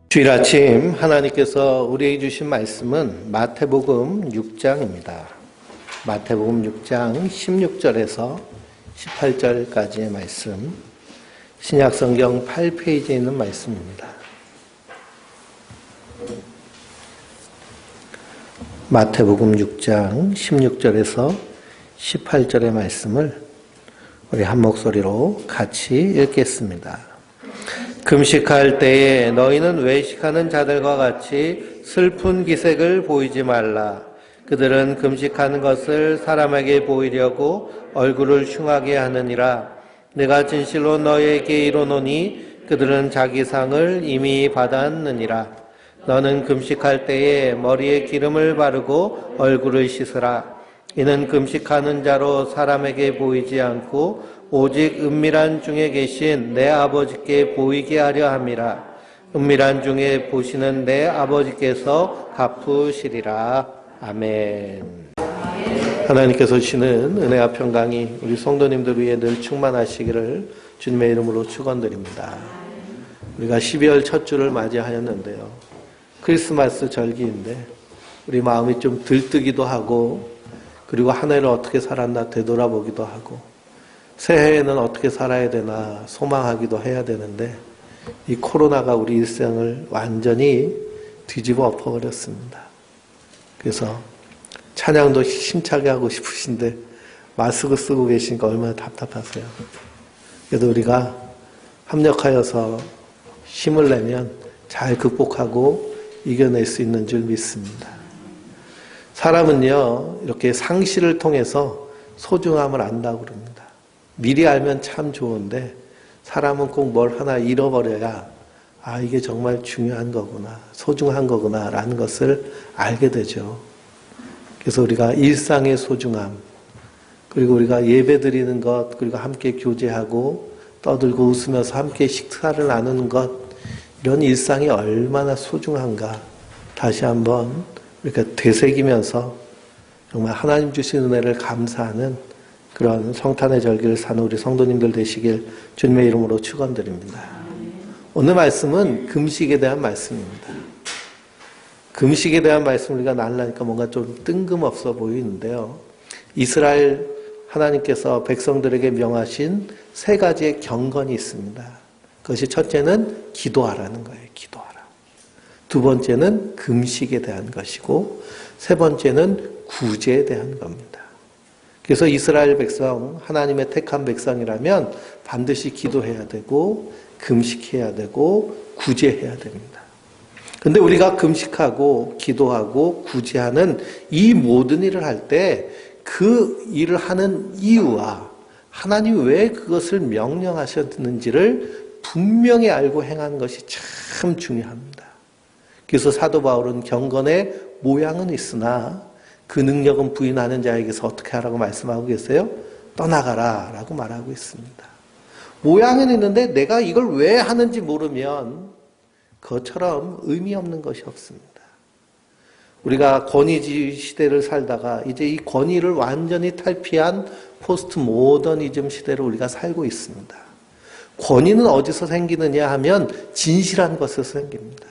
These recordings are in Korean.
주일 아침 하나님께서 우리에게 주신 말씀은 마태복음 6장입니다. 마태복음 6장 16절에서 18절까지의 말씀, 신약성경 8페이지에 있는 말씀입니다. 마태복음 6장 16절에서 18절의 말씀을 우리 한 목소리로 같이 읽겠습니다. 금식할 때에 너희는 외식하는 자들과 같이 슬픈 기색을 보이지 말라. 그들은 금식하는 것을 사람에게 보이려고 얼굴을 흉하게 하느니라. 내가 진실로 너희에게 이르노니 그들은 자기 상을 이미 받았느니라. 너는 금식할 때에 머리에 기름을 바르고 얼굴을 씻으라. 이는 금식하는 자로 사람에게 보이지 않고 오직 은밀한 중에 계신 내 아버지께 보이게 하려 함이라. 은밀한 중에 보시는 내 아버지께서 갚으시리라. 아멘. 하나님께서 주시는 은혜와 평강이 우리 성도님들 위해 늘 충만하시기를 주님의 이름으로 축원드립니다. 우리가 12월 첫 주를 맞이하였는데요. 크리스마스 절기인데 우리 마음이 좀 들뜨기도 하고, 그리고 한 해를 어떻게 살았나 되돌아보기도 하고, 새해에는 어떻게 살아야 되나 소망하기도 해야 되는데, 이 코로나가 우리 일생을 완전히 뒤집어 엎어버렸습니다. 그래서 찬양도 힘차게 하고 싶으신데 마스크 쓰고 계시니까 얼마나 답답하세요. 그래도 우리가 협력하여서 힘을 내면 잘 극복하고 이겨낼 수 있는 줄 믿습니다. 사람은요, 이렇게 상실을 통해서 소중함을 안다고 그럽니다. 미리 알면 참 좋은데 사람은 꼭 뭘 하나 잃어버려야 이게 정말 중요한 거구나, 소중한 거구나 라는 것을 알게 되죠. 그래서 우리가 일상의 소중함, 그리고 우리가 예배 드리는 것, 그리고 함께 교제하고 떠들고 웃으면서 함께 식사를 나누는 것, 이런 일상이 얼마나 소중한가 다시 한번 우리가 되새기면서 정말 하나님 주신 은혜를 감사하는 그런 성탄의 절기를 사는 우리 성도님들 되시길 주님의 이름으로 축원드립니다. 오늘 말씀은 금식에 대한 말씀입니다. 금식에 대한 말씀 우리가 나누려니까 뭔가 좀 뜬금없어 보이는데요. 이스라엘 하나님께서 백성들에게 명하신 세 가지의 경건이 있습니다. 그것이 첫째는 기도하라는 거예요. 기도하라. 두 번째는 금식에 대한 것이고, 세 번째는 구제에 대한 겁니다. 그래서 이스라엘 백성, 하나님의 택한 백성이라면 반드시 기도해야 되고, 금식해야 되고, 구제해야 됩니다. 근데 우리가 금식하고, 기도하고, 구제하는 이 모든 일을 할 때 그 일을 하는 이유와 하나님이 왜 그것을 명령하셨는지를 분명히 알고 행하는 것이 참 중요합니다. 그래서 사도 바울은 경건의 모양은 있으나 그 능력은 부인하는 자에게서 어떻게 하라고 말씀하고 계세요? 떠나가라 라고 말하고 있습니다. 모양은 있는데 내가 이걸 왜 하는지 모르면 그것처럼 의미 없는 것이 없습니다. 우리가 권위주의 시대를 살다가 이제 이 권위를 완전히 탈피한 포스트 모더니즘 시대를 우리가 살고 있습니다. 권위는 어디서 생기느냐 하면 진실한 것에서 생깁니다.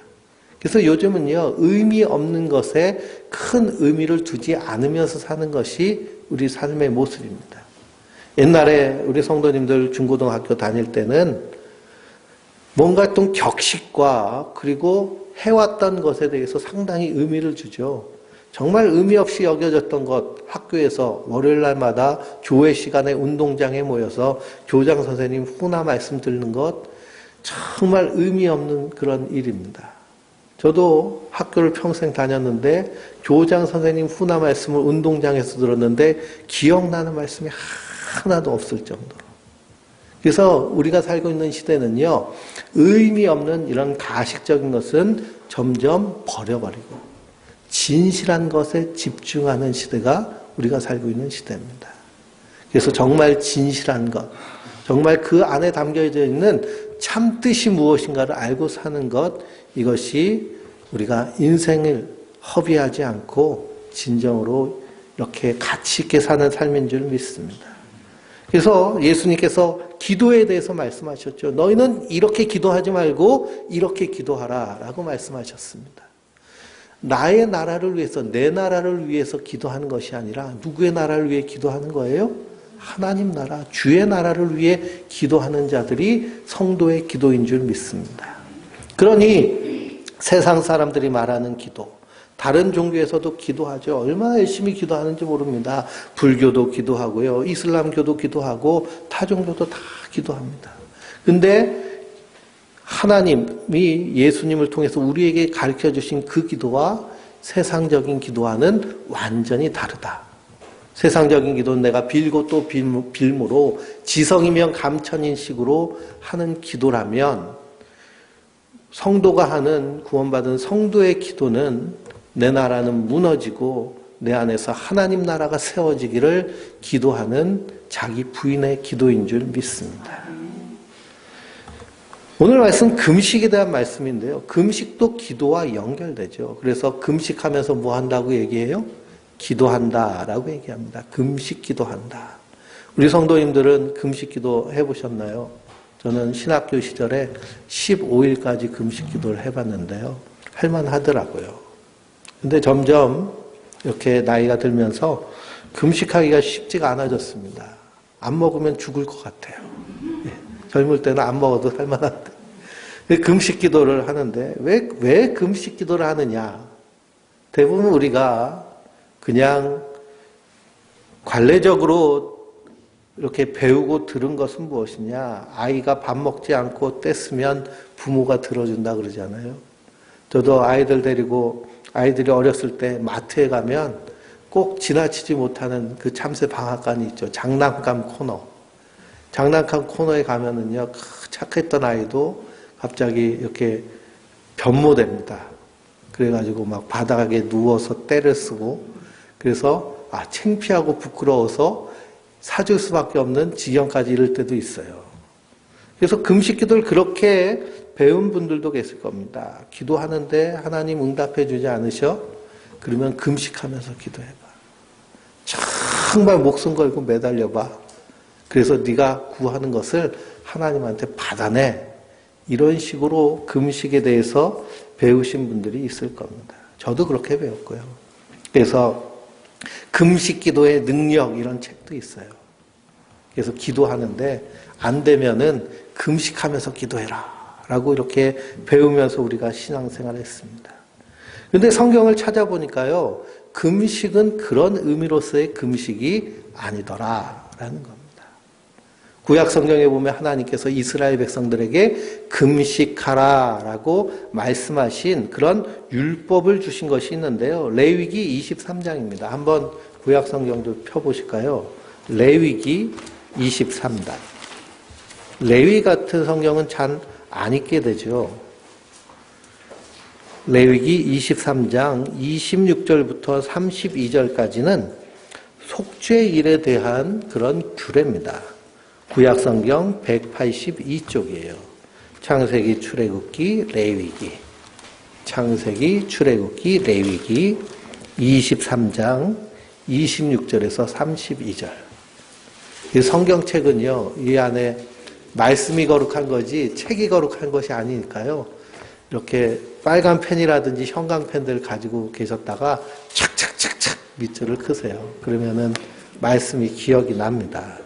그래서 요즘은요, 의미 없는 것에 큰 의미를 두지 않으면서 사는 것이 우리 삶의 모습입니다. 옛날에 우리 성도님들 중고등학교 다닐 때는 뭔가 좀 격식과 그리고 해왔던 것에 대해서 상당히 의미를 주죠. 정말 의미 없이 여겨졌던 것, 학교에서 월요일 날마다 교회 시간에 운동장에 모여서 교장 선생님 훈화 말씀 듣는 것, 정말 의미 없는 그런 일입니다. 저도 학교를 평생 다녔는데 교장 선생님 훈화 말씀을 운동장에서 들었는데 기억나는 말씀이 하나도 없을 정도로. 그래서 우리가 살고 있는 시대는요, 의미 없는 이런 가식적인 것은 점점 버려버리고 진실한 것에 집중하는 시대가 우리가 살고 있는 시대입니다. 그래서 정말 진실한 것, 정말 그 안에 담겨져 있는 참 뜻이 무엇인가를 알고 사는 것, 이것이 우리가 인생을 허비하지 않고 진정으로 이렇게 가치 있게 사는 삶인 줄 믿습니다. 그래서 예수님께서 기도에 대해서 말씀하셨죠. 너희는 이렇게 기도하지 말고 이렇게 기도하라 라고 말씀하셨습니다. 나의 나라를 위해서, 내 나라를 위해서 기도하는 것이 아니라 누구의 나라를 위해 기도하는 거예요? 하나님 나라, 주의 나라를 위해 기도하는 자들이 성도의 기도인 줄 믿습니다. 그러니 세상 사람들이 말하는 기도, 다른 종교에서도 기도하죠. 얼마나 열심히 기도하는지 모릅니다. 불교도 기도하고요. 이슬람교도 기도하고 타 종교도 다 기도합니다. 근데 하나님이 예수님을 통해서 우리에게 가르쳐 주신 그 기도와 세상적인 기도와는 완전히 다르다. 세상적인 기도는 내가 빌고 또 빌므로 지성이면 감천인 식으로 하는 기도라면 성도가 하는 구원받은 성도의 기도는 내 나라는 무너지고 내 안에서 하나님 나라가 세워지기를 기도하는 자기 부인의 기도인 줄 믿습니다. 오늘 말씀 금식에 대한 말씀인데요. 금식도 기도와 연결되죠. 그래서 금식하면서 뭐 한다고 얘기해요? 기도한다라고 얘기합니다. 금식 기도한다. 우리 성도님들은 금식 기도 해보셨나요? 저는 신학교 시절에 15일까지 금식 기도를 해봤는데요. 할만하더라고요. 근데 점점 이렇게 나이가 들면서 금식하기가 쉽지가 않아졌습니다. 안 먹으면 죽을 것 같아요. 젊을 때는 안 먹어도 할만한데. 금식 기도를 하는데 왜 금식 기도를 하느냐? 대부분 우리가 그냥 관례적으로 이렇게 배우고 들은 것은 무엇이냐? 아이가 밥 먹지 않고 뗐으면 부모가 들어준다 그러잖아요. 저도 아이들 데리고 아이들이 어렸을 때 마트에 가면 꼭 지나치지 못하는 그 참새 방앗간이 있죠. 장난감 코너. 장난감 코너에 가면은요, 착했던 아이도 갑자기 이렇게 변모됩니다. 그래가지고 막 바닥에 누워서 떼를 쓰고, 그래서 창피하고 부끄러워서 사줄 수밖에 없는 지경까지 이를 때도 있어요. 그래서 금식 기도를 그렇게 배운 분들도 계실 겁니다. 기도하는데 하나님 응답해 주지 않으셔? 그러면 금식하면서 기도해봐. 정말 목숨 걸고 매달려봐. 그래서 네가 구하는 것을 하나님한테 받아내. 이런 식으로 금식에 대해서 배우신 분들이 있을 겁니다. 저도 그렇게 배웠고요. 그래서 금식 기도의 능력 이런 책도 있어요. 그래서 기도하는데 안 되면은 금식하면서 기도해라 라고 이렇게 배우면서 우리가 신앙생활을 했습니다. 그런데 성경을 찾아보니까요, 금식은 그런 의미로서의 금식이 아니더라라는 겁니다. 구약 성경에 보면 하나님께서 이스라엘 백성들에게 금식하라라고 말씀하신 그런 율법을 주신 것이 있는데요. 레위기 23장입니다. 한번 구약 성경 좀 펴보실까요? 레위기 23장. 레위 같은 성경은 잘 안 읽게 되죠. 레위기 23장 26절부터 32절까지는 속죄일에 대한 그런 규례입니다. 구약성경 182쪽이에요. 창세기, 출애굽기, 레위기. 창세기, 출애굽기, 레위기 23장 26절에서 32절. 이 성경책은요, 이 안에 말씀이 거룩한 거지 책이 거룩한 것이 아니니까요. 이렇게 빨간 펜이라든지 형광펜들 가지고 계셨다가 착착착착 밑줄을 크세요. 그러면은 말씀이 기억이 납니다.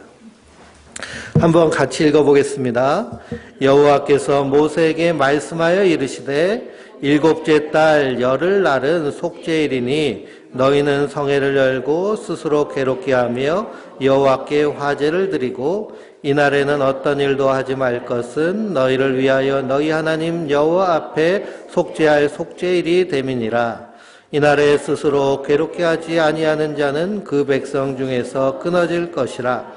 한번 같이 읽어보겠습니다. 여호와께서 모세에게 말씀하여 이르시되 일곱째 달 열흘 날은 속죄일이니 너희는 성회를 열고 스스로 괴롭게 하며 여호와께 화제를 드리고 이날에는 어떤 일도 하지 말 것은 너희를 위하여 너희 하나님 여호와 앞에 속죄할 속죄일이 됨이니라. 이날에 스스로 괴롭게 하지 아니하는 자는 그 백성 중에서 끊어질 것이라.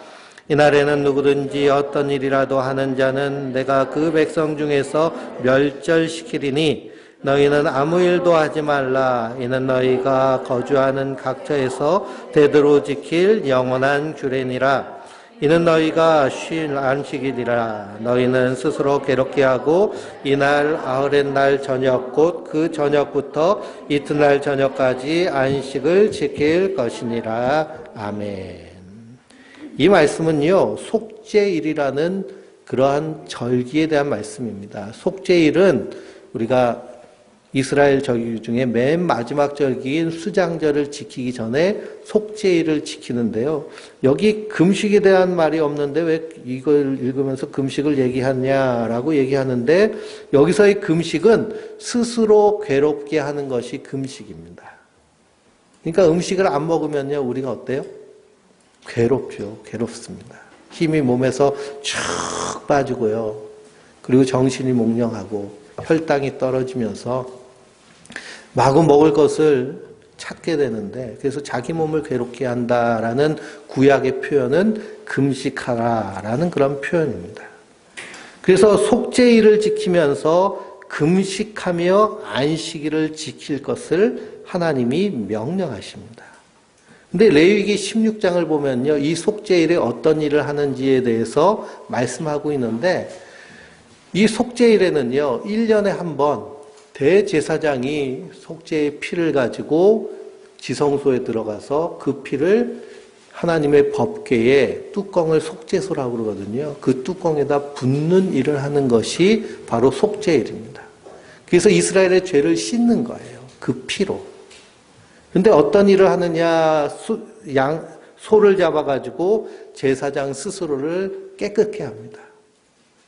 이날에는 누구든지 어떤 일이라도 하는 자는 내가 그 백성 중에서 멸절시키리니 너희는 아무 일도 하지 말라. 이는 너희가 거주하는 각처에서 대대로 지킬 영원한 규례니라. 이는 너희가 쉴 안식일이라. 너희는 스스로 괴롭게 하고 이날 아흐렛 날 저녁 곧 그 저녁부터 이튿날 저녁까지 안식을 지킬 것이니라. 아멘. 이 말씀은요, 속죄일이라는 그러한 절기에 대한 말씀입니다. 속죄일은 우리가 이스라엘 절기 중에 맨 마지막 절기인 수장절을 지키기 전에 속죄일을 지키는데요. 여기 금식에 대한 말이 없는데 왜 이걸 읽으면서 금식을 얘기하냐라고 얘기하는데, 여기서의 금식은 스스로 괴롭게 하는 것이 금식입니다. 그러니까 음식을 안 먹으면요, 우리가 어때요? 괴롭죠. 괴롭습니다. 힘이 몸에서 쭉 빠지고요. 그리고 정신이 몽롱하고 혈당이 떨어지면서 마구 먹을 것을 찾게 되는데, 그래서 자기 몸을 괴롭게 한다라는 구약의 표현은 금식하라라는 그런 표현입니다. 그래서 속죄일을 지키면서 금식하며 안식일을 지킬 것을 하나님이 명령하십니다. 근데 레위기 16장을 보면요, 이 속죄일에 어떤 일을 하는지에 대해서 말씀하고 있는데, 이 속죄일에는요, 1년에 한 번 대제사장이 속죄의 피를 가지고 지성소에 들어가서 그 피를 하나님의 법궤에 뚜껑을 속죄소라고 그러거든요. 그 뚜껑에다 붓는 일을 하는 것이 바로 속죄일입니다. 그래서 이스라엘의 죄를 씻는 거예요. 그 피로. 근데 어떤 일을 하느냐, 소를 잡아가지고 제사장 스스로를 깨끗게 합니다.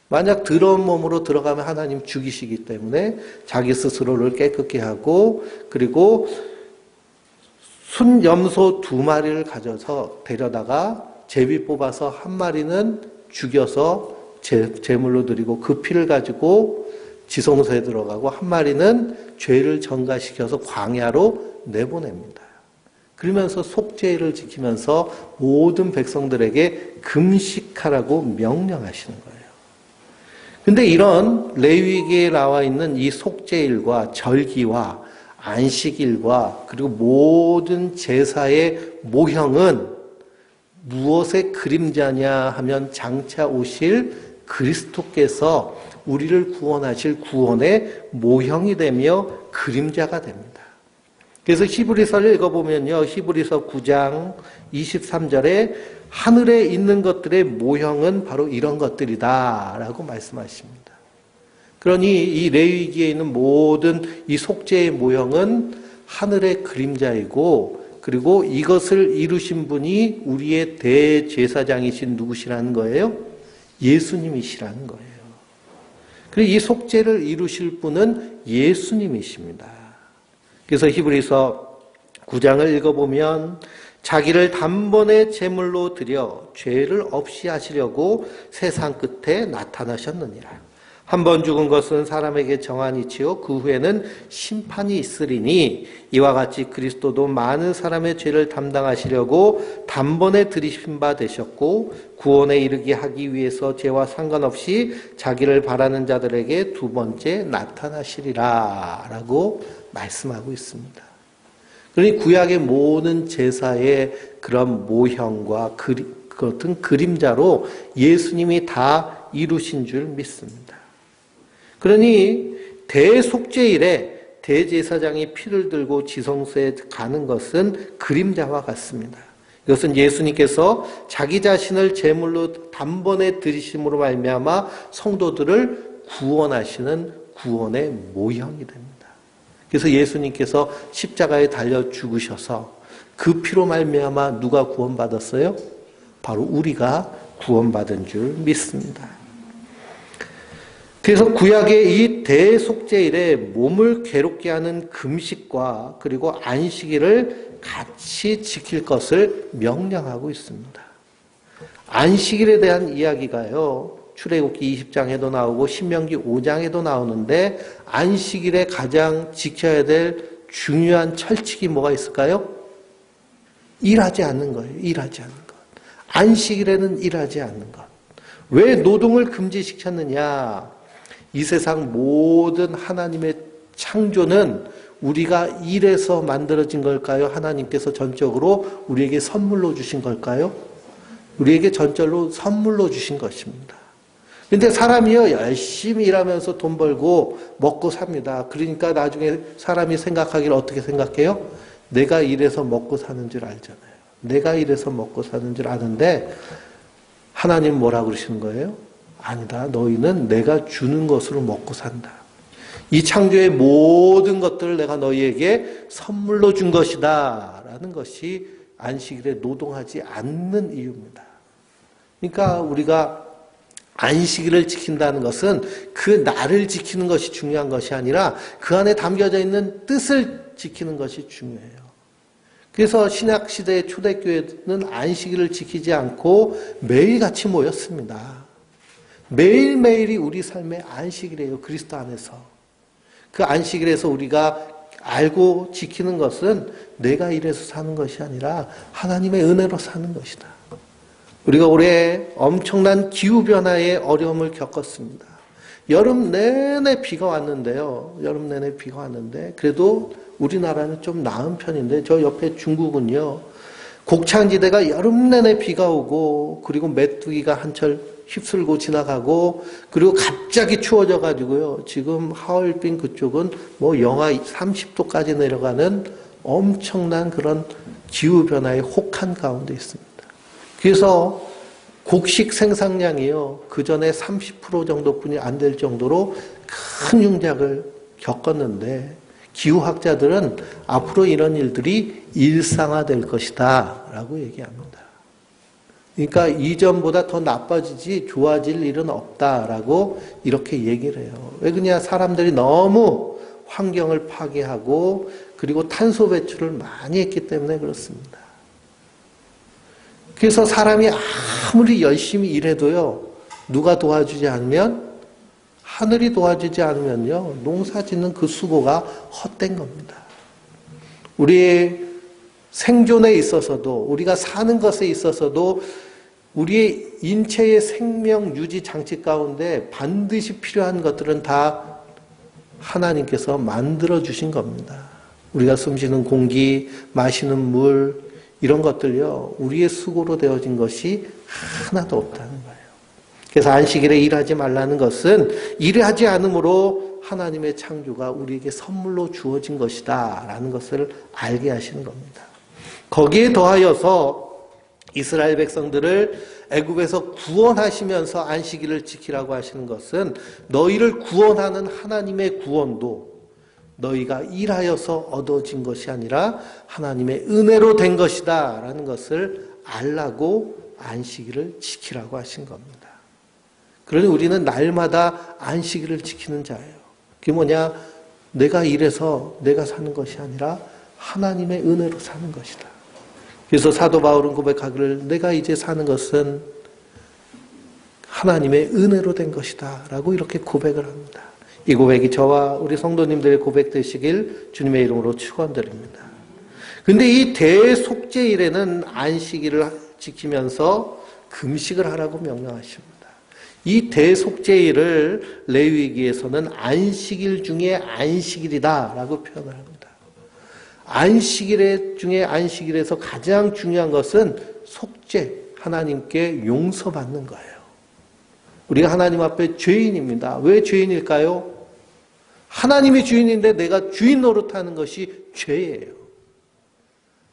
만약 더러운 몸으로 들어가면 하나님 죽이시기 때문에 자기 스스로를 깨끗게 하고, 그리고 순염소 2마리를 가져서 데려다가 제비 뽑아서 한 마리는 죽여서 제물로 드리고 그 피를 가지고 지성소에 들어가고 한 마리는 죄를 전가시켜서 광야로 내보냅니다. 그러면서 속죄일을 지키면서 모든 백성들에게 금식하라고 명령하시는 거예요. 근데 이런 레위기에 나와 있는 이 속죄일과 절기와 안식일과 그리고 모든 제사의 모형은 무엇의 그림자냐 하면 장차 오실 그리스도께서 우리를 구원하실 구원의 모형이 되며 그림자가 됩니다. 그래서 히브리서를 읽어보면요, 히브리서 9장 23절에 하늘에 있는 것들의 모형은 바로 이런 것들이다 라고 말씀하십니다. 그러니 이 레위기에 있는 모든 이 속죄의 모형은 하늘의 그림자이고, 그리고 이것을 이루신 분이 우리의 대제사장이신 누구시라는 거예요? 예수님이시라는 거예요. 그리고 이 속죄를 이루실 분은 예수님이십니다. 그래서 히브리서 9장을 읽어보면 자기를 단번에 제물로 드려 죄를 없이 하시려고 세상 끝에 나타나셨느니라. 한 번 죽은 것은 사람에게 정한 이치요 그 후에는 심판이 있으리니 이와 같이 그리스도도 많은 사람의 죄를 담당하시려고 단번에 들이신 바 되셨고 구원에 이르게 하기 위해서 죄와 상관없이 자기를 바라는 자들에게 두 번째 나타나시리라 라고 말씀하고 있습니다. 그러니 구약의 모든 제사의 그런 모형과 같은 그림자로 예수님이 다 이루신 줄 믿습니다. 그러니 대속죄일에 대제사장이 피를 들고 지성소에 가는 것은 그림자와 같습니다. 이것은 예수님께서 자기 자신을 제물로 단번에 드리심으로 말미암아 성도들을 구원하시는 구원의 모형이 됩니다. 그래서 예수님께서 십자가에 달려 죽으셔서 그 피로 말미암아 누가 구원받았어요? 바로 우리가 구원받은 줄 믿습니다. 그래서 구약의 이 대속죄일에 몸을 괴롭게 하는 금식과 그리고 안식일을 같이 지킬 것을 명령하고 있습니다. 안식일에 대한 이야기가요, 출애굽기 20장에도 나오고 신명기 5장에도 나오는데, 안식일에 가장 지켜야 될 중요한 철칙이 뭐가 있을까요? 일하지 않는 거예요. 일하지 않는 것. 안식일에는 일하지 않는 것. 왜 노동을 금지시켰느냐? 이 세상 모든 하나님의 창조는 우리가 일해서 만들어진 걸까요? 하나님께서 전적으로 우리에게 선물로 주신 걸까요? 우리에게 전적으로 선물로 주신 것입니다. 근데 사람이요, 열심히 일하면서 돈 벌고 먹고 삽니다. 그러니까 나중에 사람이 생각하기를 어떻게 생각해요? 내가 일해서 먹고 사는 줄 알잖아요. 내가 이래서 먹고 사는 줄 아는데 하나님 뭐라 그러시는 거예요? 아니다. 너희는 내가 주는 것으로 먹고 산다. 이 창조의 모든 것들을 내가 너희에게 선물로 준 것이다. 라는 것이 안식일에 노동하지 않는 이유입니다. 그러니까 우리가 안식일을 지킨다는 것은 그 날을 지키는 것이 중요한 것이 아니라 그 안에 담겨져 있는 뜻을 지키는 것이 중요해요. 그래서 신약시대의 초대교회는 안식일을 지키지 않고 매일같이 모였습니다. 매일매일이 우리 삶의 안식일이에요. 그리스도 안에서. 그 안식일에서 우리가 알고 지키는 것은 내가 이래서 사는 것이 아니라 하나님의 은혜로 사는 것이다. 우리가 올해 엄청난 기후변화의 어려움을 겪었습니다. 여름 내내 비가 왔는데요. 여름 내내 비가 왔는데 그래도 우리나라는 좀 나은 편인데 저 옆에 중국은요. 곡창지대가 여름 내내 비가 오고 그리고 메뚜기가 한철 휩쓸고 지나가고 그리고 갑자기 추워져 가지고요. 지금 하얼빈 그쪽은 뭐 영하 30도까지 내려가는 엄청난 그런 기후변화의 혹한 가운데 있습니다. 그래서 곡식 생산량이요. 그전에 30% 정도뿐이 안 될 정도로 큰 흉작을 겪었는데 기후학자들은 앞으로 이런 일들이 일상화될 것이다 라고 얘기합니다. 그러니까 이전보다 더 나빠지지 좋아질 일은 없다라고 이렇게 얘기를 해요. 왜 그러냐? 사람들이 너무 환경을 파괴하고 그리고 탄소 배출을 많이 했기 때문에 그렇습니다. 그래서 사람이 아무리 열심히 일해도요. 누가 도와주지 않으면 하늘이 도와주지 않으면요. 농사 짓는 그 수고가 헛된 겁니다. 우리의 생존에 있어서도 우리가 사는 것에 있어서도 우리의 인체의 생명 유지 장치 가운데 반드시 필요한 것들은 다 하나님께서 만들어 주신 겁니다. 우리가 숨쉬는 공기, 마시는 물 이런 것들요. 우리의 수고로 되어진 것이 하나도 없다는 거예요. 그래서 안식일에 일하지 말라는 것은 일하지 않으므로 하나님의 창조가 우리에게 선물로 주어진 것이다 라는 것을 알게 하시는 겁니다. 거기에 더하여서 이스라엘 백성들을 애굽에서 구원하시면서 안식일을 지키라고 하시는 것은 너희를 구원하는 하나님의 구원도 너희가 일하여서 얻어진 것이 아니라 하나님의 은혜로 된 것이다 라는 것을 알라고 안식일을 지키라고 하신 겁니다. 그러니 우리는 날마다 안식일을 지키는 자예요. 그게 뭐냐? 내가 일해서 내가 사는 것이 아니라 하나님의 은혜로 사는 것이다. 그래서 사도 바울은 고백하기를 내가 이제 사는 것은 하나님의 은혜로 된 것이다 라고 이렇게 고백을 합니다. 이 고백이 저와 우리 성도님들의 고백 되시길 주님의 이름으로 축원드립니다. 근데 이 대속죄일에는 안식일을 지키면서 금식을 하라고 명령하십니다. 이 대속죄일을 레위기에서는 안식일 중에 안식일이다 라고 표현을 합니다. 안식일 중에 안식일에서 가장 중요한 것은 속죄, 하나님께 용서받는 거예요. 우리가 하나님 앞에 죄인입니다. 왜 죄인일까요? 하나님이 주인인데 내가 주인 노릇하는 것이 죄예요.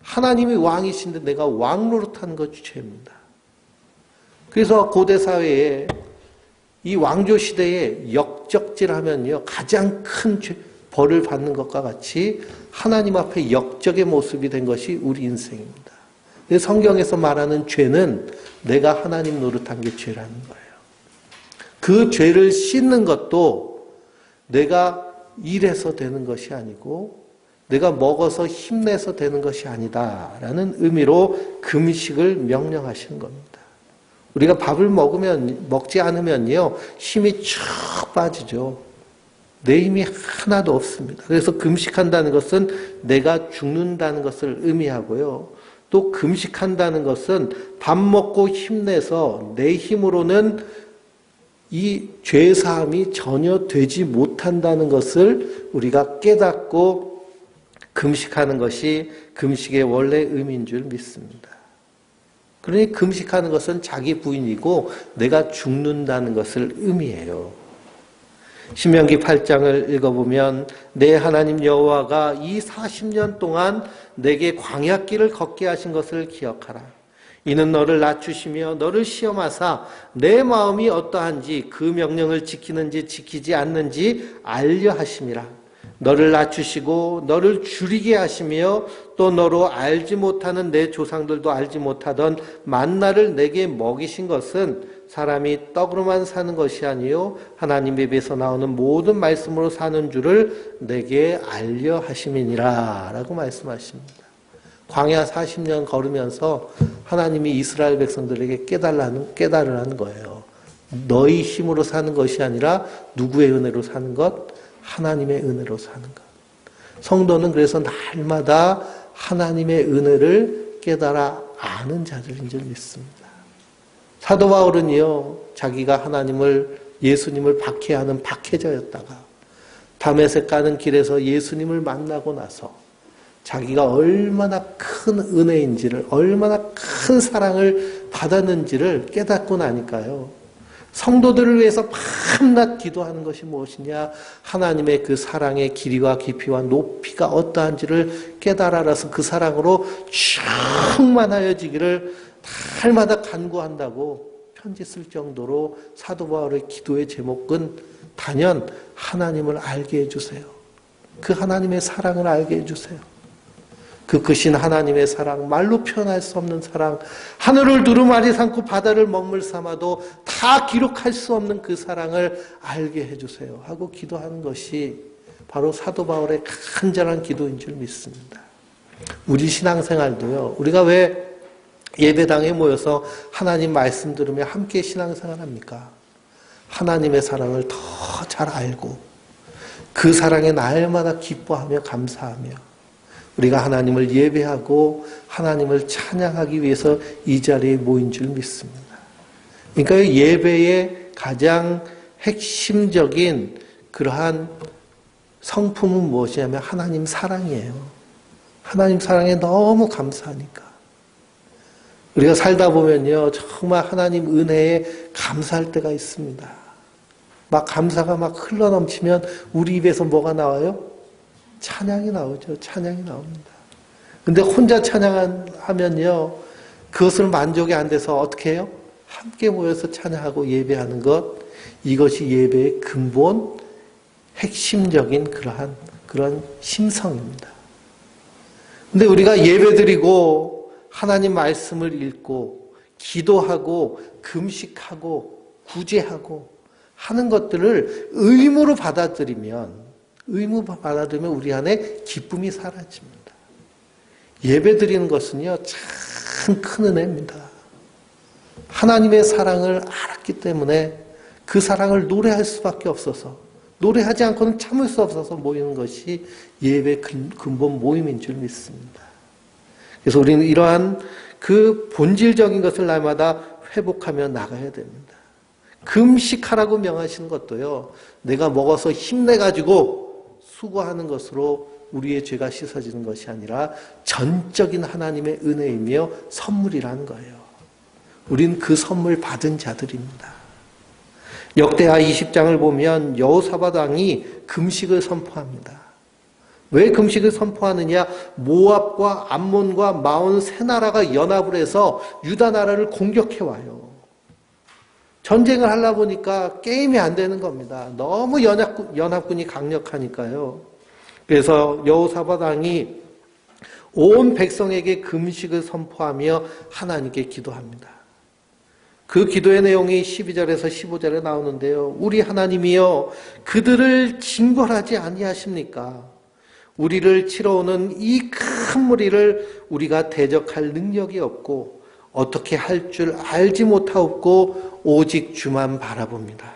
하나님이 왕이신데 내가 왕 노릇하는 것이 죄입니다. 그래서 고대 사회에 이 왕조 시대에 역적질하면요 가장 큰 벌을 받는 것과 같이 하나님 앞에 역적의 모습이 된 것이 우리 인생입니다. 성경에서 말하는 죄는 내가 하나님 노릇한 게 죄라는 거예요. 그 죄를 씻는 것도 내가 일해서 되는 것이 아니고 내가 먹어서 힘내서 되는 것이 아니다라는 의미로 금식을 명령하시는 겁니다. 우리가 밥을 먹지 않으면요 힘이 쭉 빠지죠. 내 힘이 하나도 없습니다. 그래서 금식한다는 것은 내가 죽는다는 것을 의미하고요. 또 금식한다는 것은 밥 먹고 힘내서 내 힘으로는 이 죄사함이 전혀 되지 못한다는 것을 우리가 깨닫고 금식하는 것이 금식의 원래 의미인 줄 믿습니다. 그러니 금식하는 것은 자기 부인이고 내가 죽는다는 것을 의미해요. 신명기 8장을 읽어보면 내 하나님 여호와가 이 40년 동안 내게 광야길을 걷게 하신 것을 기억하라. 이는 너를 낮추시며 너를 시험하사 내 마음이 어떠한지 그 명령을 지키는지 지키지 않는지 알려 하심이라. 너를 낮추시고 너를 줄이게 하시며 또 너로 알지 못하는 내 조상들도 알지 못하던 만나를 내게 먹이신 것은 사람이 떡으로만 사는 것이 아니요 하나님의 입에서 나오는 모든 말씀으로 사는 줄을 내게 알려 하심이니라 라고 말씀하십니다. 광야 40년 걸으면서 하나님이 이스라엘 백성들에게 깨달으라는 거예요. 너희 힘으로 사는 것이 아니라 누구의 은혜로 사는 것? 하나님의 은혜로 사는 것. 성도는 그래서 날마다 하나님의 은혜를 깨달아 아는 자들인 줄 믿습니다. 사도 바울은요, 자기가 예수님을 박해하는 박해자였다가 다메섹 가는 길에서 예수님을 만나고 나서 자기가 얼마나 큰 은혜인지를, 얼마나 큰 사랑을 받았는지를 깨닫고 나니까요. 성도들을 위해서 밤낮 기도하는 것이 무엇이냐? 하나님의 그 사랑의 길이와 깊이와 높이가 어떠한지를 깨달아서 그 사랑으로 충만하여지기를 날마다 간구한다고 편지 쓸 정도로 사도 바울의 기도의 제목은 단연 하나님을 알게 해주세요. 그 하나님의 사랑을 알게 해주세요. 그 크신 하나님의 사랑, 말로 표현할 수 없는 사랑, 하늘을 두루마리 삼고 바다를 먹물 삼아도 다 기록할 수 없는 그 사랑을 알게 해주세요 하고 기도하는 것이 바로 사도 바울의 간절한 기도인 줄 믿습니다. 우리 신앙생활도요, 우리가 왜 예배당에 모여서 하나님 말씀 들으며 함께 신앙생활 합니까? 하나님의 사랑을 더 잘 알고 그 사랑에 날마다 기뻐하며 감사하며 우리가 하나님을 예배하고 하나님을 찬양하기 위해서 이 자리에 모인 줄 믿습니다. 그러니까 예배의 가장 핵심적인 그러한 성품은 무엇이냐면 하나님 사랑이에요. 하나님 사랑에 너무 감사하니까. 우리가 살다 보면요, 정말 하나님 은혜에 감사할 때가 있습니다. 막 감사가 막 흘러넘치면 우리 입에서 뭐가 나와요? 찬양이 나오죠. 찬양이 나옵니다. 근데 혼자 찬양하면요, 그것을 만족이 안 돼서 어떻게 해요? 함께 모여서 찬양하고 예배하는 것, 이것이 예배의 근본, 핵심적인 그런 심성입니다. 근데 우리가 예배드리고 하나님 말씀을 읽고 기도하고 금식하고 구제하고 하는 것들을 의무로 받아들이면 우리 안에 기쁨이 사라집니다. 예배드리는 것은요, 참 큰 은혜입니다. 하나님의 사랑을 알았기 때문에 그 사랑을 노래할 수밖에 없어서, 노래하지 않고는 참을 수 없어서 모이는 것이 예배 근본 모임인 줄 믿습니다. 그래서 우리는 이러한 그 본질적인 것을 날마다 회복하며 나가야 됩니다. 금식하라고 명하시는 것도요, 내가 먹어서 힘내가지고 수고하는 것으로 우리의 죄가 씻어지는 것이 아니라 전적인 하나님의 은혜이며 선물이라는 거예요. 우린 그 선물 받은 자들입니다. 역대하 20장을 보면 여호사밧 왕이 금식을 선포합니다. 왜 금식을 선포하느냐? 모압과 암몬과 마온 세 나라가 연합을 해서 유다 나라를 공격해와요. 전쟁을 하려 보니까 게임이 안 되는 겁니다. 너무 연합군이 강력하니까요. 그래서 여호사밧 왕이 온 백성에게 금식을 선포하며 하나님께 기도합니다. 그 기도의 내용이 12절에서 15절에 나오는데요. 우리 하나님이여, 그들을 징벌하지 아니하십니까? 우리를 치러 오는 이 큰 무리를 우리가 대적할 능력이 없고 어떻게 할 줄 알지 못하옵고 오직 주만 바라봅니다.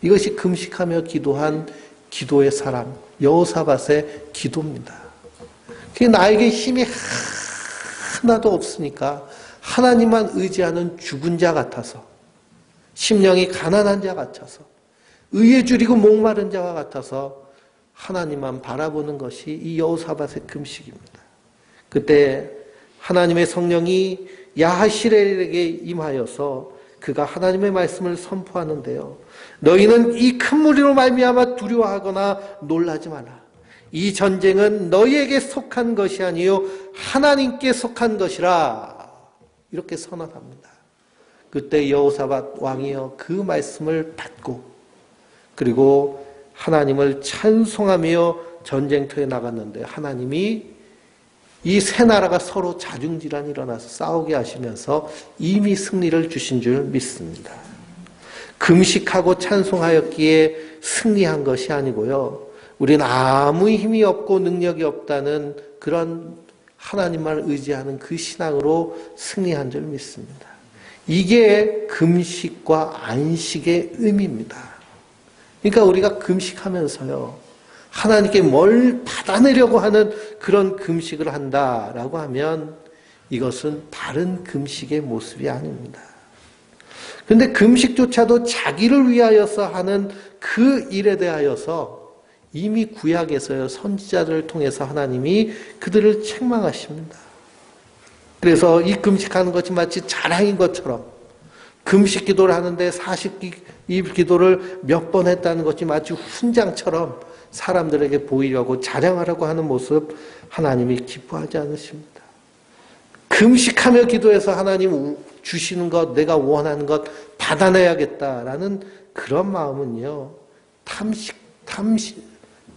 이것이 금식하며 기도한 기도의 사람, 여호사밧의 기도입니다. 그게 나에게 힘이 하나도 없으니까 하나님만 의지하는 죽은 자 같아서, 심령이 가난한 자 같아서, 의에 줄이고 목마른 자와 같아서 하나님만 바라보는 것이 이 여호사밧의 금식입니다. 그때 하나님의 성령이 야하시엘에게 임하여서 그가 하나님의 말씀을 선포하는데요. 너희는 이 큰 무리로 말미암아 두려워하거나 놀라지 마라. 이 전쟁은 너희에게 속한 것이 아니요 하나님께 속한 것이라. 이렇게 선언합니다. 그때 여호사밧 왕이요 그 말씀을 받고 그리고 하나님을 찬송하며 전쟁터에 나갔는데 하나님이 이 세 나라가 서로 자중질환이 일어나서 싸우게 하시면서 이미 승리를 주신 줄 믿습니다. 금식하고 찬송하였기에 승리한 것이 아니고요. 우리는 아무 힘이 없고 능력이 없다는 그런 하나님만 의지하는 그 신앙으로 승리한 줄 믿습니다. 이게 금식과 안식의 의미입니다. 그러니까 우리가 금식하면서요. 하나님께 뭘 받아내려고 하는 그런 금식을 한다라고 하면 이것은 바른 금식의 모습이 아닙니다. 그런데 금식조차도 자기를 위하여서 하는 그 일에 대하여서 이미 구약에서요 선지자들을 통해서 하나님이 그들을 책망하십니다. 그래서 이 금식하는 것이 마치 자랑인 것처럼 금식 기도를 하는데 40일 기도를 몇 번 했다는 것이 마치 훈장처럼 사람들에게 보이려고 자랑하려고 하는 모습 하나님이 기뻐하지 않으십니다. 금식하며 기도해서 하나님 주시는 것, 내가 원하는 것 받아내야겠다라는 그런 마음은요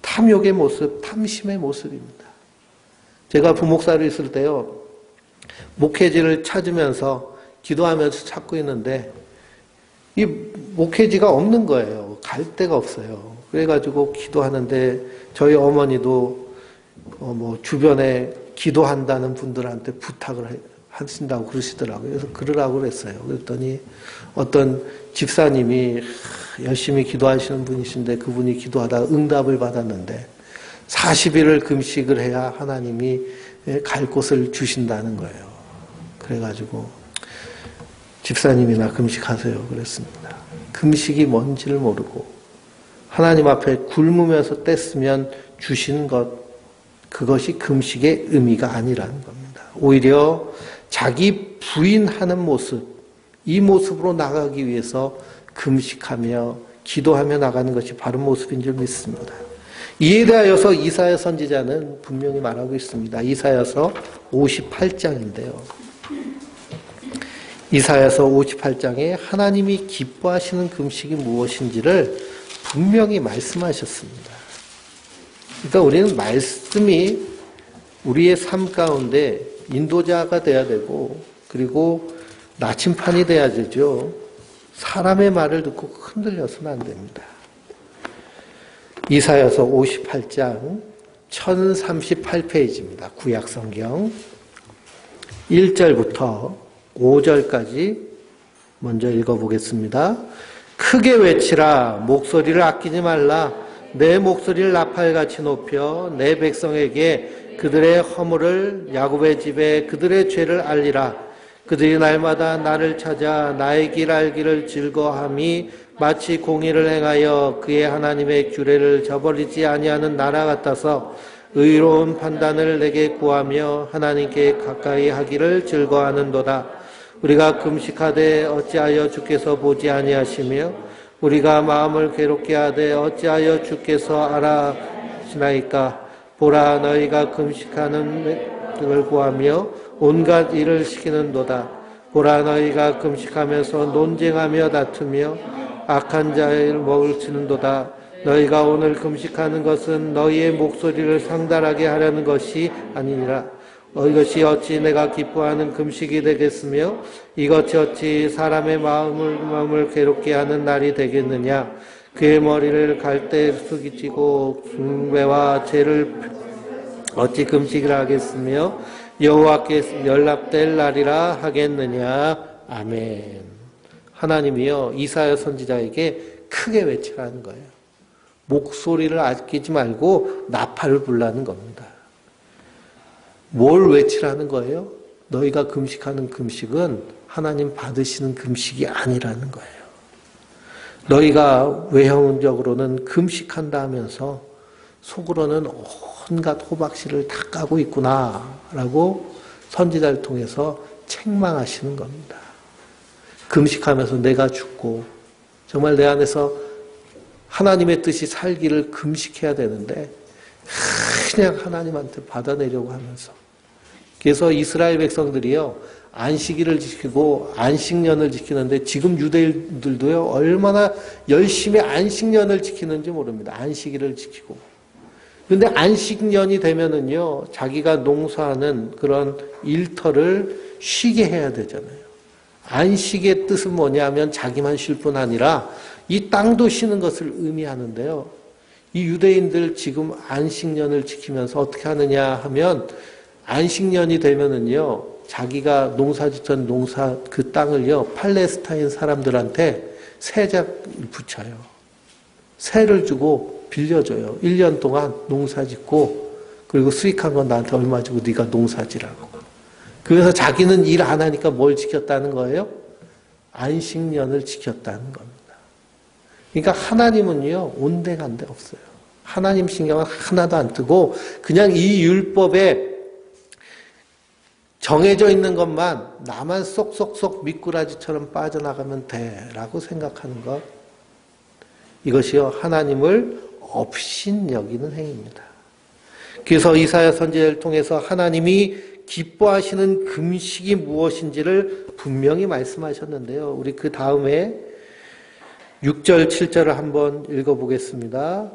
탐욕의 모습, 탐심의 모습입니다. 제가 부목사로 있을 때요 목회지를 찾으면서 기도하면서 찾고 있는데 이 목회지가 없는 거예요. 갈 데가 없어요. 그래가지고 기도하는데 저희 어머니도 주변에 기도한다는 분들한테 부탁을 하신다고 그러시더라고요. 그래서 그러라고 그랬어요. 그랬더니 어떤 집사님이 열심히 기도하시는 분이신데 그분이 기도하다가 응답을 받았는데 40일을 금식을 해야 하나님이 갈 곳을 주신다는 거예요. 그래가지고 집사님이나 금식하세요 그랬습니다. 금식이 뭔지를 모르고 하나님 앞에 굶으면서 뗐으면 주시는 것, 그것이 금식의 의미가 아니라는 겁니다. 오히려 자기 부인하는 모습, 이 모습으로 나가기 위해서 금식하며 기도하며 나가는 것이 바른 모습인 줄 믿습니다. 이에 대하여서 이사야 선지자는 분명히 말하고 있습니다. 이사야서 58장인데요. 이사야서 58장에 하나님이 기뻐하시는 금식이 무엇인지를 분명히 말씀하셨습니다. 그러니까 우리는 말씀이 우리의 삶 가운데 인도자가 돼야 되고 그리고 나침판이 돼야 되죠. 사람의 말을 듣고 흔들려서는 안 됩니다. 이사야서 58장 1038페이지입니다. 구약성경 1절부터 5절까지 먼저 읽어보겠습니다. 크게 외치라. 목소리를 아끼지 말라. 내 목소리를 나팔같이 높여 내 백성에게 그들의 허물을 야곱의 집에 그들의 죄를 알리라. 그들이 날마다 나를 찾아 나의 길 알기를 즐거워함이 마치 공의를 행하여 그의 하나님의 규례를 저버리지 아니하는 나라 같아서 의로운 판단을 내게 구하며 하나님께 가까이 하기를 즐거워하는도다. 우리가 금식하되 어찌하여 주께서 보지 아니하시며 우리가 마음을 괴롭게 하되 어찌하여 주께서 알아시나이까. 보라, 너희가 금식하는 을 구하며 온갖 일을 시키는도다. 보라, 너희가 금식하면서 논쟁하며 다투며 악한 자를 먹을치는도다. 너희가 오늘 금식하는 것은 너희의 목소리를 상달하게 하려는 것이 아니니라. 이것이 어찌 내가 기뻐하는 금식이 되겠으며 이것이 어찌 사람의 마음을 괴롭게 하는 날이 되겠느냐. 그의 머리를 갈대 숙이지고 숭배와 죄를 어찌 금식이라 하겠으며 여호와께 연락될 날이라 하겠느냐. 아멘. 하나님이요 이사야 선지자에게 크게 외치라는 거예요. 목소리를 아끼지 말고 나팔을 불라는 겁니다. 뭘 외치라는 거예요? 너희가 금식하는 금식은 하나님 받으시는 금식이 아니라는 거예요. 너희가 외형적으로는 금식한다 하면서 속으로는 온갖 호박씨를 다 까고 있구나라고 선지자를 통해서 책망하시는 겁니다. 금식하면서 내가 죽고 정말 내 안에서 하나님의 뜻이 살기를 금식해야 되는데 그냥 하나님한테 받아내려고 하면서, 그래서 이스라엘 백성들이요 안식일을 지키고 안식년을 지키는데 지금 유대인들도요 얼마나 열심히 안식년을 지키는지 모릅니다. 안식일을 지키고. 그런데 안식년이 되면은요 자기가 농사하는 그런 일터를 쉬게 해야 되잖아요. 안식의 뜻은 뭐냐면 자기만 쉴 뿐 아니라 이 땅도 쉬는 것을 의미하는데요. 이 유대인들 지금 안식년을 지키면서 어떻게 하느냐 하면, 안식년이 되면은요 자기가 농사짓던 농사 그 땅을요 팔레스타인 사람들한테 세자를 붙여요. 세를 주고 빌려줘요. 1년 동안 농사짓고 그리고 수익한 건 나한테 얼마 주고 네가 농사지라고. 그래서 자기는 일 안 하니까 뭘 지켰다는 거예요? 안식년을 지켰다는 겁니다. 그러니까 하나님은요 온데간데 없어요. 하나님 신경은 하나도 안 뜨고 그냥 이 율법에 정해져 있는 것만 나만 쏙쏙쏙 미꾸라지처럼 빠져나가면 돼라고 생각하는 것, 이것이요 하나님을 업신여기는 행위입니다. 그래서 이사야 선지자를 통해서 하나님이 기뻐하시는 금식이 무엇인지를 분명히 말씀하셨는데요. 우리 그 다음에 6절 7절을 한번 읽어보겠습니다.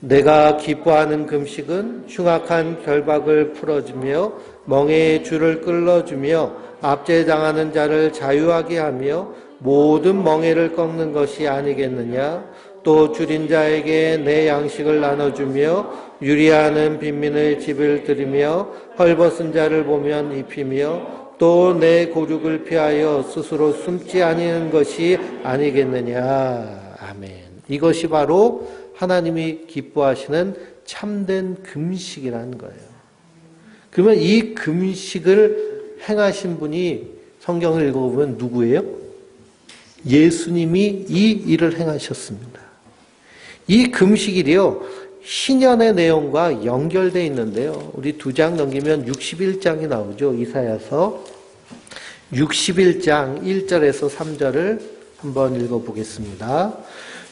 내가 기뻐하는 금식은 흉악한 결박을 풀어주며 멍에의 줄을 끌어주며 압제당하는 자를 자유하게 하며 모든 멍에를 꺾는 것이 아니겠느냐. 또 줄인 자에게 내 양식을 나눠주며 유리하는 빈민의 집을 들이며 헐벗은 자를 보면 입히며 또 내 고륙을 피하여 스스로 숨지 아니하는 것이 아니겠느냐. 아멘. 이것이 바로 하나님이 기뻐하시는 참된 금식이라는 거예요. 그러면 이 금식을 행하신 분이 성경을 읽어보면 누구예요? 예수님이 이 일을 행하셨습니다. 이 금식일이요 신년의 내용과 연결되어 있는데요. 우리 2장 넘기면 61장이 나오죠. 이사야서 61장 1절에서 3절을 한번 읽어보겠습니다.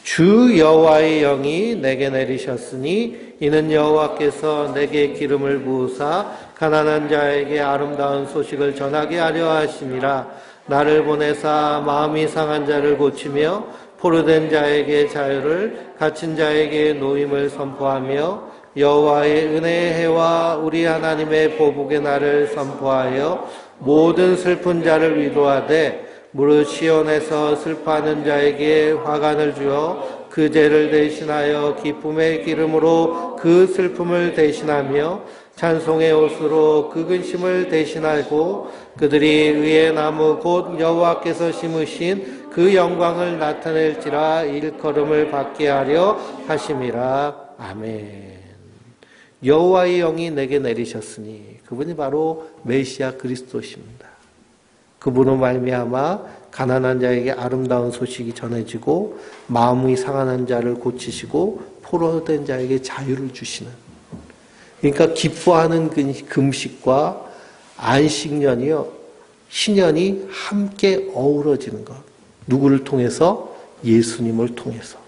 주 여호와의 영이 내게 내리셨으니 이는 여호와께서 내게 기름을 부으사 가난한 자에게 아름다운 소식을 전하게 하려 하심이라. 나를 보내사 마음이 상한 자를 고치며 포로된 자에게 자유를, 갇힌 자에게 노임을 선포하며 여호와의 은혜의 해와 우리 하나님의 보복의 날을 선포하여 모든 슬픈 자를 위로하되 무릇 시온에서 슬퍼하는 자에게 화관을 주어 그 죄를 대신하여 기쁨의 기름으로 그 슬픔을 대신하며 찬송의 옷으로 그 근심을 대신하고 그들이 의의 나무 곧 여호와께서 심으신 그 영광을 나타낼지라 일컬음을 받게 하려 하심이라. 아멘. 여호와의 영이 내게 내리셨으니 그분이 바로 메시아 그리스도십니다. 그분으로 말미암아 가난한 자에게 아름다운 소식이 전해지고 마음이 상한 자를 고치시고 포로된 자에게 자유를 주시는, 그러니까 기뻐하는 금식과 안식년이요 신년이 함께 어우러지는 것. 누구를 통해서? 예수님을 통해서.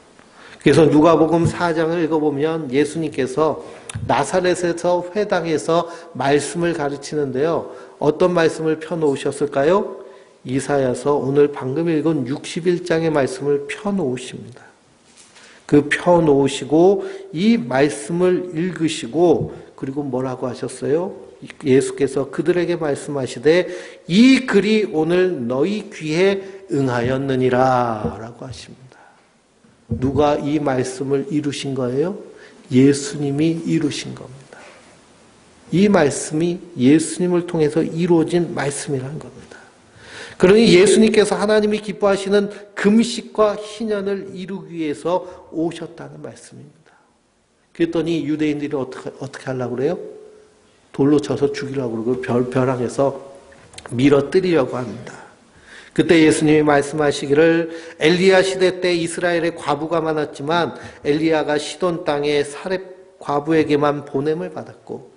그래서 누가복음 4장을 읽어보면 예수님께서 나사렛에서 회당에서 말씀을 가르치는데요. 어떤 말씀을 펴놓으셨을까요? 이사야서 오늘 방금 읽은 61장의 말씀을 펴놓으십니다. 그 펴놓으시고 이 말씀을 읽으시고 그리고 뭐라고 하셨어요? 예수께서 그들에게 말씀하시되 이 글이 오늘 너희 귀에 응하였느니라 라고 하십니다. 누가 이 말씀을 이루신 거예요? 예수님이 이루신 겁니다. 이 말씀이 예수님을 통해서 이루어진 말씀이라는 겁니다. 그러니 예수님께서 하나님이 기뻐하시는 금식과 희년을 이루기 위해서 오셨다는 말씀입니다. 그랬더니 유대인들이 어떻게 하려고 그래요? 돌로 쳐서 죽이려고 그러고 벼랑에서 밀어뜨리려고 합니다. 그때 예수님이 말씀하시기를 엘리야 시대 때 이스라엘에 과부가 많았지만 엘리야가 시돈 땅에 사렙 과부에게만 보냄을 받았고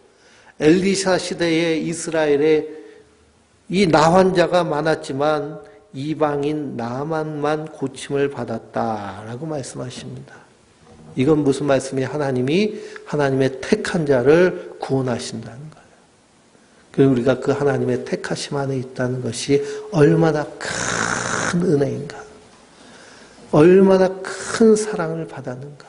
엘리사 시대에 이스라엘에 이 나환자가 많았지만 이방인 나만만 고침을 받았다라고 말씀하십니다. 이건 무슨 말씀이 하나님이 하나님의 택한 자를 구원하신다는 거예요. 그리고 우리가 그 하나님의 택하심 안에 있다는 것이 얼마나 큰 은혜인가. 얼마나 큰 사랑을 받았는가.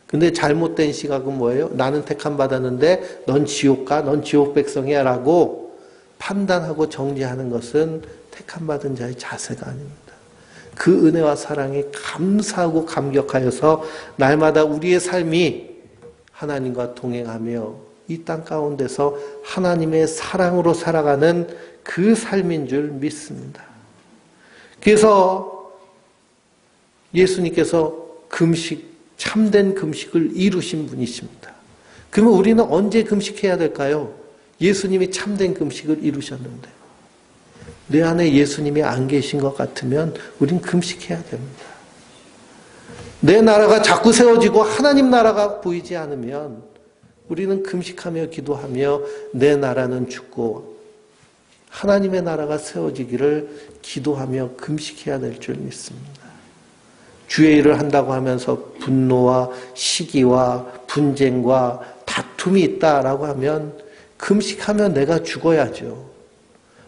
근데 잘못된 시각은 뭐예요? 나는 택함 받았는데 넌 지옥 가, 넌 지옥 백성이야 라고 판단하고 정죄하는 것은 택함 받은 자의 자세가 아닙니다. 그 은혜와 사랑에 감사하고 감격하여서 날마다 우리의 삶이 하나님과 동행하며 이 땅 가운데서 하나님의 사랑으로 살아가는 그 삶인 줄 믿습니다. 그래서 예수님께서 참된 금식을 이루신 분이십니다. 그러면 우리는 언제 금식해야 될까요? 예수님이 참된 금식을 이루셨는데 내 안에 예수님이 안 계신 것 같으면 우린 금식해야 됩니다. 내 나라가 자꾸 세워지고 하나님 나라가 보이지 않으면 우리는 금식하며 기도하며 내 나라는 죽고 하나님의 나라가 세워지기를 기도하며 금식해야 될 줄 믿습니다. 주의 일을 한다고 하면서 분노와 시기와 분쟁과 다툼이 있다라고 하면 금식하면 내가 죽어야죠.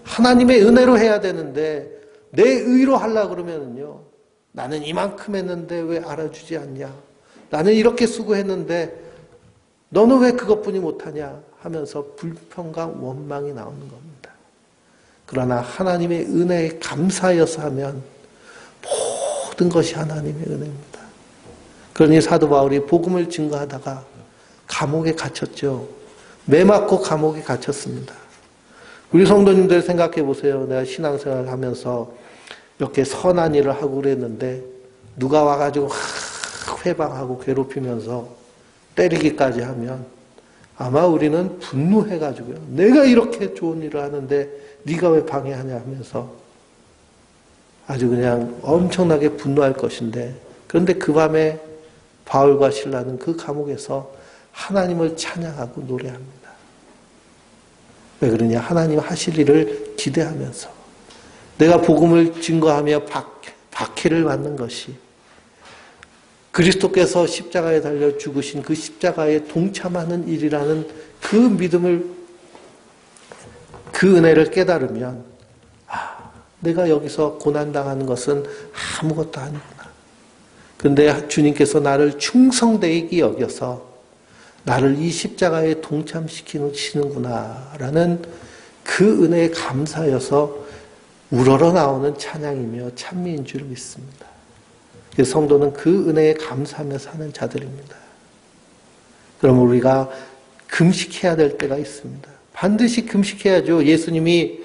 하나님의 은혜로 해야 되는데 내 의로 하려고 그러면요. 나는 이만큼 했는데 왜 알아주지 않냐. 나는 이렇게 수고했는데 너는 왜 그것뿐이 못하냐 하면서 불평과 원망이 나오는 겁니다. 그러나 하나님의 은혜에 감사하여서 하면 모든 것이 하나님의 은혜입니다. 그러니 사도 바울이 복음을 증거하다가 감옥에 갇혔죠. 매 맞고 감옥에 갇혔습니다. 우리 성도님들 생각해 보세요. 내가 신앙생활을 하면서 이렇게 선한 일을 하고 그랬는데 누가 와가지고 회방하고 괴롭히면서 때리기까지 하면 아마 우리는 분노해가지고요. 내가 이렇게 좋은 일을 하는데 네가 왜 방해하냐 하면서 아주 그냥 엄청나게 분노할 것인데 그런데 그 밤에 바울과 실라는 그 감옥에서 하나님을 찬양하고 노래합니다. 왜 그러냐? 하나님 하실 일을 기대하면서 내가 복음을 증거하며 박해를 받는 것이 그리스도께서 십자가에 달려 죽으신 그 십자가에 동참하는 일이라는 그 믿음을 그 은혜를 깨달으면 내가 여기서 고난당하는 것은 아무것도 아니구나. 그런데 주님께서 나를 충성되게 여겨서 나를 이 십자가에 동참시키시는구나 라는 그 은혜에 감사여서 우러러 나오는 찬양이며 찬미인 줄 믿습니다. 그래서 성도는 그 은혜에 감사하며 사는 자들입니다. 그럼 우리가 금식해야 될 때가 있습니다. 반드시 금식해야죠. 예수님이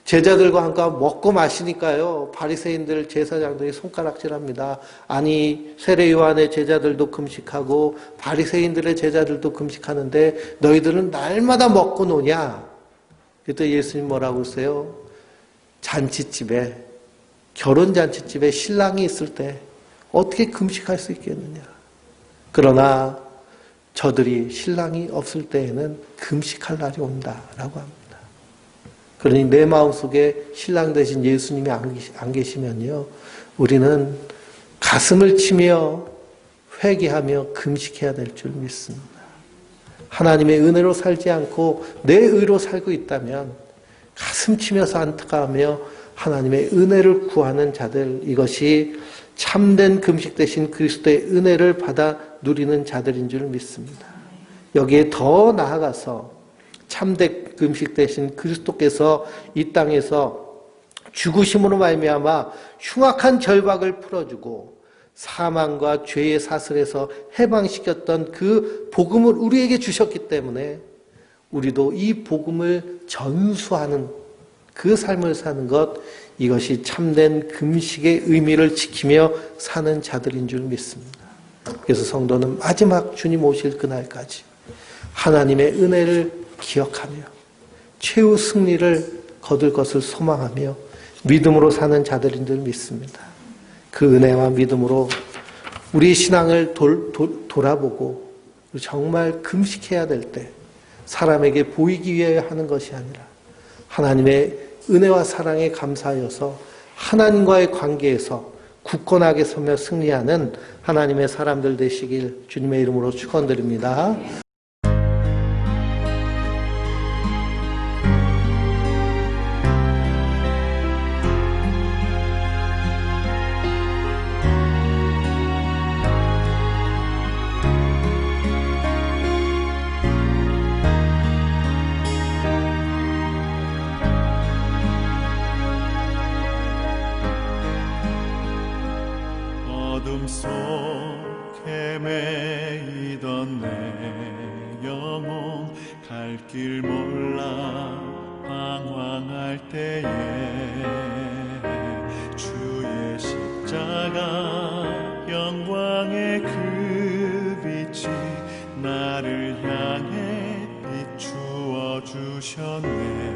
제자들과 함께 먹고 마시니까요. 바리새인들 제사장들이 손가락질합니다. 아니 세례 요한의 제자들도 금식하고 바리새인들의 제자들도 금식하는데 너희들은 날마다 먹고 노냐? 그때 예수님 뭐라고 하세요? 잔치집에 결혼 잔치집에 신랑이 있을 때 어떻게 금식할 수 있겠느냐? 그러나 저들이 신랑이 없을 때에는 금식할 날이 온다라고 합니다. 그러니 내 마음속에 신랑 되신 예수님이 안 계시면요. 우리는 가슴을 치며 회개하며 금식해야 될 줄 믿습니다. 하나님의 은혜로 살지 않고 내 의로 살고 있다면 가슴 치면서 안타까워하며 하나님의 은혜를 구하는 자들, 이것이 참된 금식 대신 그리스도의 은혜를 받아 누리는 자들인 줄 믿습니다. 여기에 더 나아가서 참된 금식 대신 그리스도께서 이 땅에서 죽으심으로 말미암아 흉악한 결박을 풀어주고 사망과 죄의 사슬에서 해방시켰던 그 복음을 우리에게 주셨기 때문에 우리도 이 복음을 전수하는 그 삶을 사는 것, 이것이 참된 금식의 의미를 지키며 사는 자들인 줄 믿습니다. 그래서 성도는 마지막 주님 오실 그날까지 하나님의 은혜를 기억하며 최후 승리를 거둘 것을 소망하며 믿음으로 사는 자들인 줄 믿습니다. 그 은혜와 믿음으로 우리 신앙을 돌아보고 정말 금식해야 될 때 사람에게 보이기 위해 하는 것이 아니라 하나님의 은혜와 사랑에 감사하여서 하나님과의 관계에서 굳건하게 서며 승리하는 하나님의 사람들 되시길 주님의 이름으로 축원드립니다. 어둠 속에 매이던 내 영혼 갈 길 몰라 방황할 때에 주의 십자가 영광의 그 빛이 나를 향해 비추어 주셨네.